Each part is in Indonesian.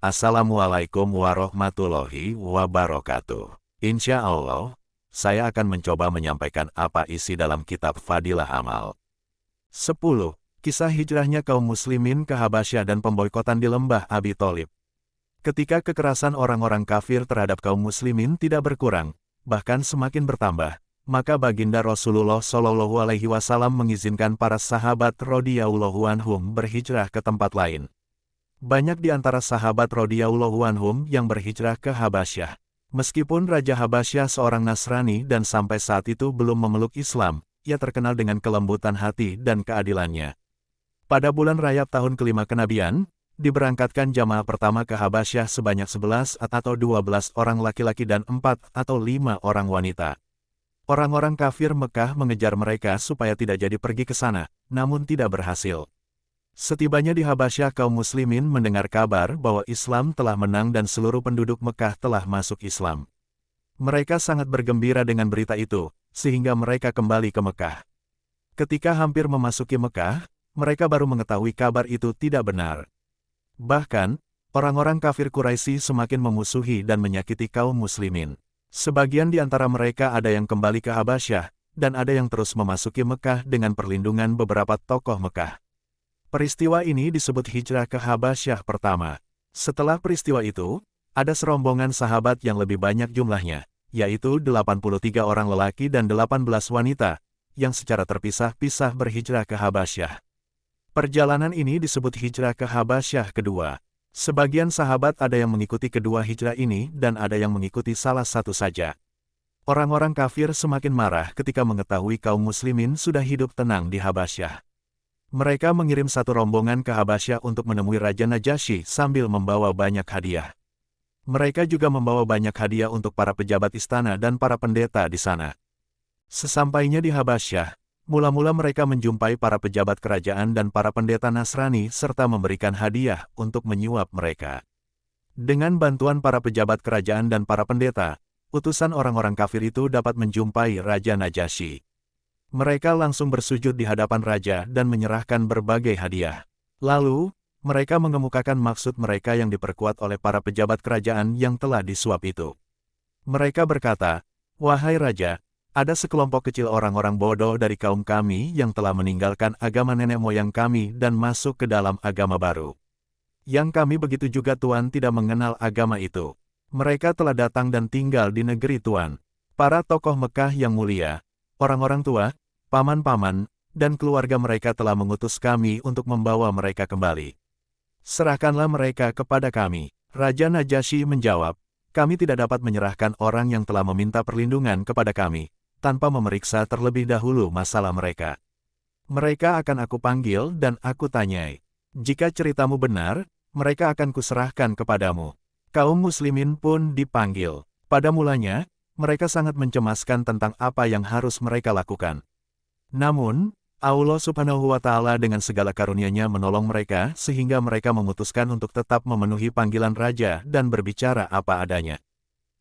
Assalamualaikum warahmatullahi wabarakatuh. Insya Allah, saya akan mencoba menyampaikan apa isi dalam kitab Fadilah Amal. 10. Kisah hijrahnya kaum muslimin ke Habasyah dan pemboikotan di lembah Abi Tholib. Ketika kekerasan orang-orang kafir terhadap kaum muslimin tidak berkurang, bahkan semakin bertambah, maka baginda Rasulullah Shallallahu Alaihi Wasallam mengizinkan para sahabat radhiyallahu anhum berhijrah ke tempat lain. Banyak di antara sahabat radhiyallahu anhum yang berhijrah ke Habasyah. Meskipun Raja Habasyah seorang Nasrani dan sampai saat itu belum memeluk Islam, ia terkenal dengan kelembutan hati dan keadilannya. Pada bulan Rajab tahun kelima kenabian, diberangkatkan jamaah pertama ke Habasyah sebanyak 11 atau 12 orang laki-laki dan 4 atau 5 orang wanita. Orang-orang kafir Mekah mengejar mereka supaya tidak jadi pergi ke sana, namun tidak berhasil. Setibanya di Habasyah, kaum muslimin mendengar kabar bahwa Islam telah menang dan seluruh penduduk Mekah telah masuk Islam. Mereka sangat bergembira dengan berita itu, sehingga mereka kembali ke Mekah. Ketika hampir memasuki Mekah, mereka baru mengetahui kabar itu tidak benar. Bahkan, orang-orang kafir Quraisy semakin memusuhi dan menyakiti kaum muslimin. Sebagian di antara mereka ada yang kembali ke Habasyah, dan ada yang terus memasuki Mekah dengan perlindungan beberapa tokoh Mekah. Peristiwa ini disebut hijrah ke Habasyah pertama. Setelah peristiwa itu, ada serombongan sahabat yang lebih banyak jumlahnya, yaitu 83 orang lelaki dan 18 wanita, yang secara terpisah-pisah berhijrah ke Habasyah. Perjalanan ini disebut hijrah ke Habasyah kedua. Sebagian sahabat ada yang mengikuti kedua hijrah ini dan ada yang mengikuti salah satu saja. Orang-orang kafir semakin marah ketika mengetahui kaum muslimin sudah hidup tenang di Habasyah. Mereka mengirim satu rombongan ke Habasyah untuk menemui Raja Najasyi sambil membawa banyak hadiah. Mereka juga membawa banyak hadiah untuk para pejabat istana dan para pendeta di sana. Sesampainya di Habasyah, mula-mula mereka menjumpai para pejabat kerajaan dan para pendeta Nasrani serta memberikan hadiah untuk menyuap mereka. Dengan bantuan para pejabat kerajaan dan para pendeta, utusan orang-orang kafir itu dapat menjumpai Raja Najasyi. Mereka langsung bersujud di hadapan raja dan menyerahkan berbagai hadiah. Lalu, mereka mengemukakan maksud mereka yang diperkuat oleh para pejabat kerajaan yang telah disuap itu. Mereka berkata, "Wahai raja, ada sekelompok kecil orang-orang bodoh dari kaum kami yang telah meninggalkan agama nenek moyang kami dan masuk ke dalam agama baru. Yang kami begitu juga Tuan tidak mengenal agama itu. Mereka telah datang dan tinggal di negeri Tuan. Para tokoh Mekah yang mulia, orang-orang tua, paman-paman, dan keluarga mereka telah mengutus kami untuk membawa mereka kembali. Serahkanlah mereka kepada kami." Raja Najasyi menjawab, "Kami tidak dapat menyerahkan orang yang telah meminta perlindungan kepada kami, tanpa memeriksa terlebih dahulu masalah mereka. Mereka akan aku panggil dan aku tanyai. Jika ceritamu benar, mereka akan kuserahkan kepadamu." Kaum muslimin pun dipanggil. Pada mulanya, mereka sangat mencemaskan tentang apa yang harus mereka lakukan. Namun, Allah Subhanahu wa Ta'ala dengan segala karunia-Nya menolong mereka sehingga mereka memutuskan untuk tetap memenuhi panggilan raja dan berbicara apa adanya.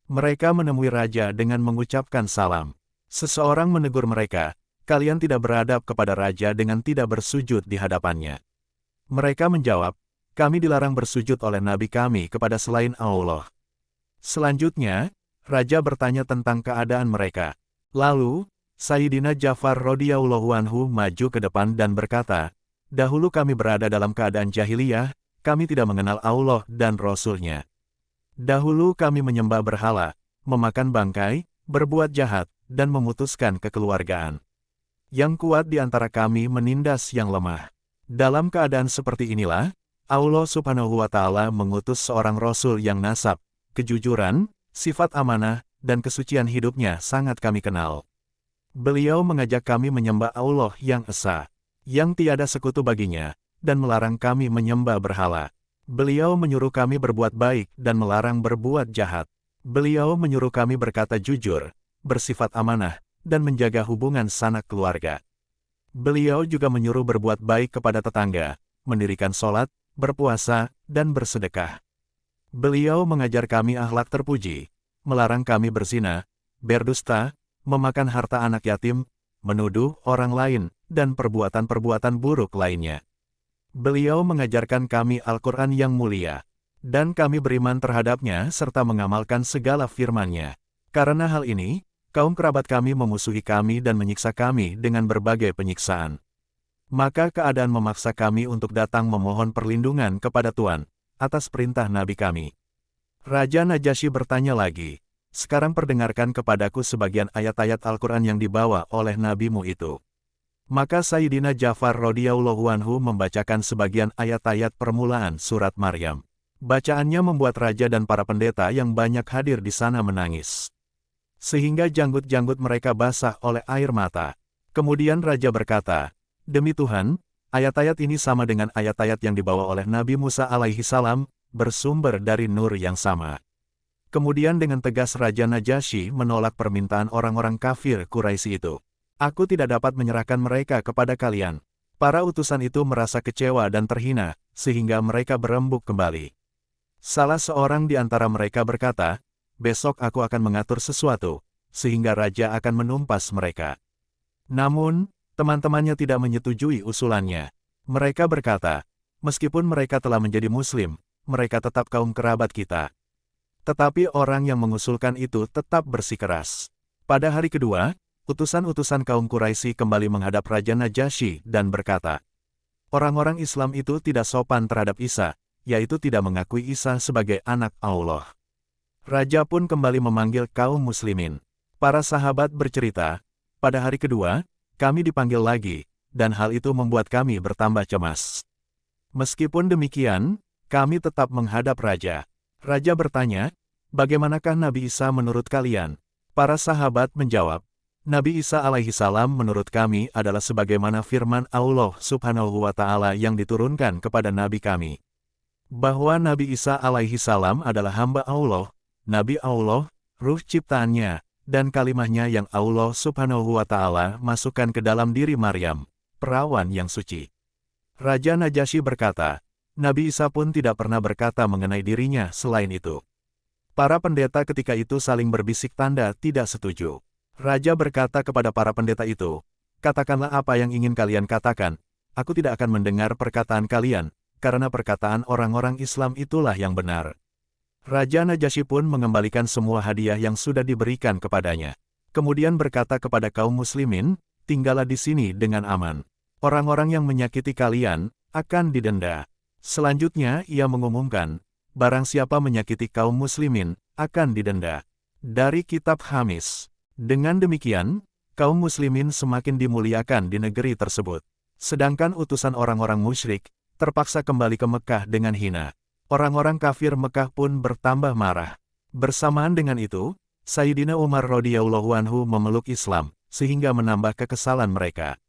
Mereka menemui raja dengan mengucapkan salam. Seseorang menegur mereka, "Kalian tidak beradab kepada raja dengan tidak bersujud di hadapannya." Mereka menjawab, "Kami dilarang bersujud oleh nabi kami kepada selain Allah." Selanjutnya, raja bertanya tentang keadaan mereka. Lalu, Sayyidina Ja'far radhiyallahu anhu maju ke depan dan berkata, "Dahulu kami berada dalam keadaan jahiliyah, kami tidak mengenal Allah dan Rasul-Nya. Dahulu kami menyembah berhala, memakan bangkai, berbuat jahat, dan memutuskan kekeluargaan. Yang kuat di antara kami menindas yang lemah. Dalam keadaan seperti inilah, Allah Subhanahu wa Ta'ala mengutus seorang Rasul yang nasab, kejujuran, sifat amanah, dan kesucian hidupnya sangat kami kenal. Beliau mengajak kami menyembah Allah yang esa, yang tiada sekutu baginya, dan melarang kami menyembah berhala. Beliau menyuruh kami berbuat baik dan melarang berbuat jahat. Beliau menyuruh kami berkata jujur, bersifat amanah, dan menjaga hubungan sanak keluarga. Beliau juga menyuruh berbuat baik kepada tetangga, mendirikan sholat, berpuasa, dan bersedekah. Beliau mengajar kami akhlak terpuji, melarang kami berzina, berdusta, memakan harta anak yatim, menuduh orang lain, dan perbuatan-perbuatan buruk lainnya. Beliau mengajarkan kami Al-Quran yang mulia. Dan kami beriman terhadapnya serta mengamalkan segala firman-Nya. Karena hal ini, kaum kerabat kami memusuhi kami dan menyiksa kami dengan berbagai penyiksaan. Maka keadaan memaksa kami untuk datang memohon perlindungan kepada Tuhan, atas perintah Nabi kami. Raja Najasyi bertanya lagi, sekarang perdengarkan kepadaku sebagian ayat-ayat Al-Quran yang dibawa oleh nabimu itu. Maka Sayyidina Ja'far radhiyallahu anhu membacakan sebagian ayat-ayat permulaan surat Maryam. Bacaannya membuat raja dan para pendeta yang banyak hadir di sana menangis. Sehingga janggut-janggut mereka basah oleh air mata. Kemudian raja berkata, "Demi Tuhan, ayat-ayat ini sama dengan ayat-ayat yang dibawa oleh Nabi Musa alaihi salam, bersumber dari nur yang sama." Kemudian dengan tegas Raja Najasyi menolak permintaan orang-orang kafir Quraisy itu. "Aku tidak dapat menyerahkan mereka kepada kalian." Para utusan itu merasa kecewa dan terhina, sehingga mereka berembuk kembali. Salah seorang di antara mereka berkata, "Besok aku akan mengatur sesuatu, sehingga raja akan menumpas mereka." Namun, teman-temannya tidak menyetujui usulannya. Mereka berkata, "Meskipun mereka telah menjadi muslim, mereka tetap kaum kerabat kita." Tetapi orang yang mengusulkan itu tetap bersikeras. Pada hari kedua, utusan-utusan kaum Quraisy kembali menghadap Raja Najasyi dan berkata, "Orang-orang Islam itu tidak sopan terhadap Isa, yaitu tidak mengakui Isa sebagai anak Allah." Raja pun kembali memanggil kaum muslimin. Para sahabat bercerita, pada hari kedua, kami dipanggil lagi, dan hal itu membuat kami bertambah cemas. Meskipun demikian, kami tetap menghadap Raja. Raja bertanya, "Bagaimanakah Nabi Isa menurut kalian?" Para sahabat menjawab, "Nabi Isa alaihi salam menurut kami adalah sebagaimana firman Allah subhanahu wa ta'ala yang diturunkan kepada Nabi kami. Bahwa Nabi Isa alaihi salam adalah hamba Allah, Nabi Allah, ruh ciptaannya, dan kalimahnya yang Allah subhanahu wa ta'ala masukkan ke dalam diri Maryam, perawan yang suci." Raja Najasyi berkata, Nabi Isa pun tidak pernah berkata mengenai dirinya selain itu. Para pendeta ketika itu saling berbisik tanda tidak setuju. Raja berkata kepada para pendeta itu, "Katakanlah apa yang ingin kalian katakan, aku tidak akan mendengar perkataan kalian, karena perkataan orang-orang Islam itulah yang benar." Raja Najasyi pun mengembalikan semua hadiah yang sudah diberikan kepadanya. Kemudian berkata kepada kaum muslimin, "Tinggallah di sini dengan aman. Orang-orang yang menyakiti kalian akan didenda." Selanjutnya ia mengumumkan, barang siapa menyakiti kaum muslimin akan didenda. Dari kitab Hamis. Dengan demikian, kaum muslimin semakin dimuliakan di negeri tersebut. Sedangkan utusan orang-orang musyrik terpaksa kembali ke Mekah dengan hina. Orang-orang kafir Mekah pun bertambah marah. Bersamaan dengan itu, Sayyidina Umar radhiyallahu anhu memeluk Islam, sehingga menambah kekesalan mereka.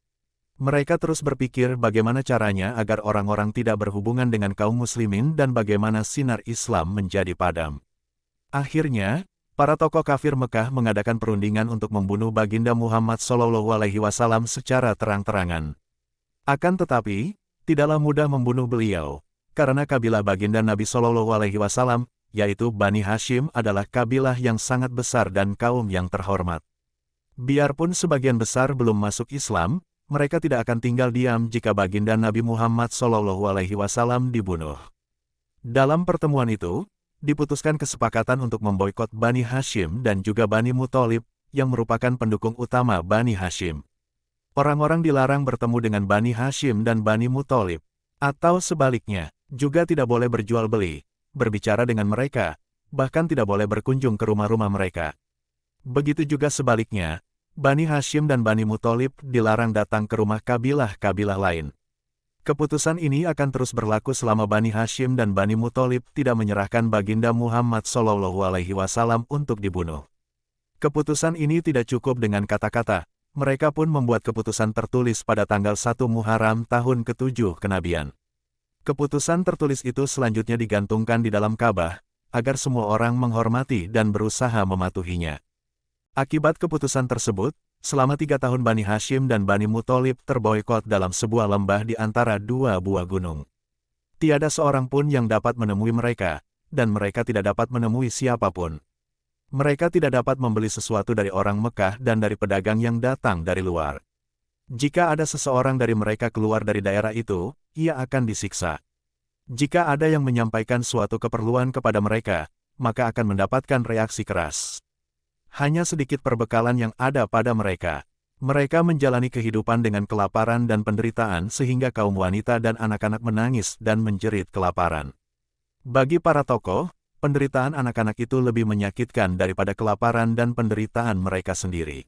Mereka terus berpikir bagaimana caranya agar orang-orang tidak berhubungan dengan kaum muslimin dan bagaimana sinar Islam menjadi padam. Akhirnya, para tokoh kafir Mekah mengadakan perundingan untuk membunuh Baginda Muhammad SAW secara terang-terangan. Akan tetapi, tidaklah mudah membunuh beliau, karena kabilah Baginda Nabi SAW, yaitu Bani Hashim adalah kabilah yang sangat besar dan kaum yang terhormat. Biarpun sebagian besar belum masuk Islam, mereka tidak akan tinggal diam jika Baginda Nabi Muhammad SAW dibunuh. Dalam pertemuan itu, diputuskan kesepakatan untuk memboikot Bani Hashim dan juga Bani Muthalib, yang merupakan pendukung utama Bani Hashim. Orang-orang dilarang bertemu dengan Bani Hashim dan Bani Muthalib, atau sebaliknya, juga tidak boleh berjual beli, berbicara dengan mereka, bahkan tidak boleh berkunjung ke rumah-rumah mereka. Begitu juga sebaliknya, Bani Hashim dan Bani Muthalib dilarang datang ke rumah kabilah-kabilah lain. Keputusan ini akan terus berlaku selama Bani Hashim dan Bani Muthalib tidak menyerahkan Baginda Muhammad SAW untuk dibunuh. Keputusan ini tidak cukup dengan kata-kata, mereka pun membuat keputusan tertulis pada tanggal 1 Muharram tahun ke-7 kenabian. Keputusan tertulis itu selanjutnya digantungkan di dalam Ka'bah, agar semua orang menghormati dan berusaha mematuhinya. Akibat keputusan tersebut, selama 3 tahun Bani Hashim dan Bani Muthalib terboikot dalam sebuah lembah di antara dua buah gunung. Tiada seorang pun yang dapat menemui mereka, dan mereka tidak dapat menemui siapapun. Mereka tidak dapat membeli sesuatu dari orang Mekah dan dari pedagang yang datang dari luar. Jika ada seseorang dari mereka keluar dari daerah itu, ia akan disiksa. Jika ada yang menyampaikan suatu keperluan kepada mereka, maka akan mendapatkan reaksi keras. Hanya sedikit perbekalan yang ada pada mereka. Mereka menjalani kehidupan dengan kelaparan dan penderitaan sehingga kaum wanita dan anak-anak menangis dan menjerit kelaparan. Bagi para tokoh, penderitaan anak-anak itu lebih menyakitkan daripada kelaparan dan penderitaan mereka sendiri.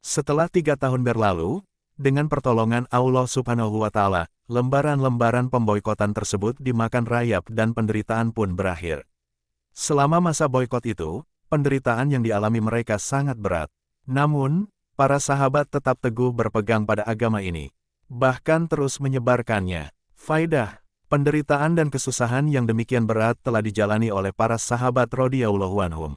Setelah 3 tahun berlalu, dengan pertolongan Allah Subhanahu wa Ta'ala, lembaran-lembaran pemboikotan tersebut dimakan rayap dan penderitaan pun berakhir. Selama masa boikot itu, penderitaan yang dialami mereka sangat berat. Namun, para sahabat tetap teguh berpegang pada agama ini, bahkan terus menyebarkannya. Faidah, penderitaan dan kesusahan yang demikian berat telah dijalani oleh para sahabat radhiyallahu anhum.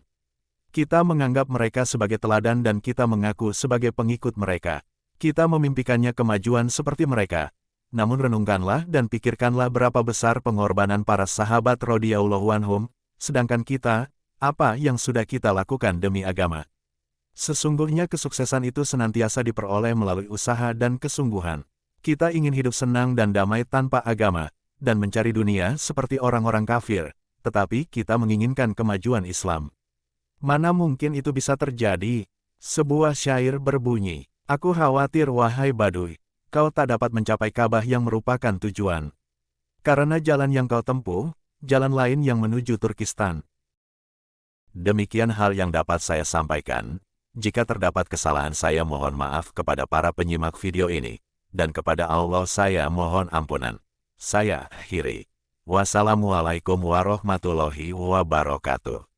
Kita menganggap mereka sebagai teladan dan kita mengaku sebagai pengikut mereka. Kita memimpikannya kemajuan seperti mereka. Namun renungkanlah dan pikirkanlah berapa besar pengorbanan para sahabat radhiyallahu anhum, sedangkan kita, apa yang sudah kita lakukan demi agama. Sesungguhnya kesuksesan itu senantiasa diperoleh melalui usaha dan kesungguhan. Kita ingin hidup senang dan damai tanpa agama, dan mencari dunia seperti orang-orang kafir, tetapi kita menginginkan kemajuan Islam. Mana mungkin itu bisa terjadi? Sebuah syair berbunyi, "Aku khawatir wahai Baduy, kau tak dapat mencapai Ka'bah yang merupakan tujuan. Karena jalan yang kau tempuh, jalan lain yang menuju Turkistan." Demikian hal yang dapat saya sampaikan. Jika terdapat kesalahan saya mohon maaf kepada para penyimak video ini, dan kepada Allah saya mohon ampunan. Saya akhiri. Wassalamualaikum warahmatullahi wabarakatuh.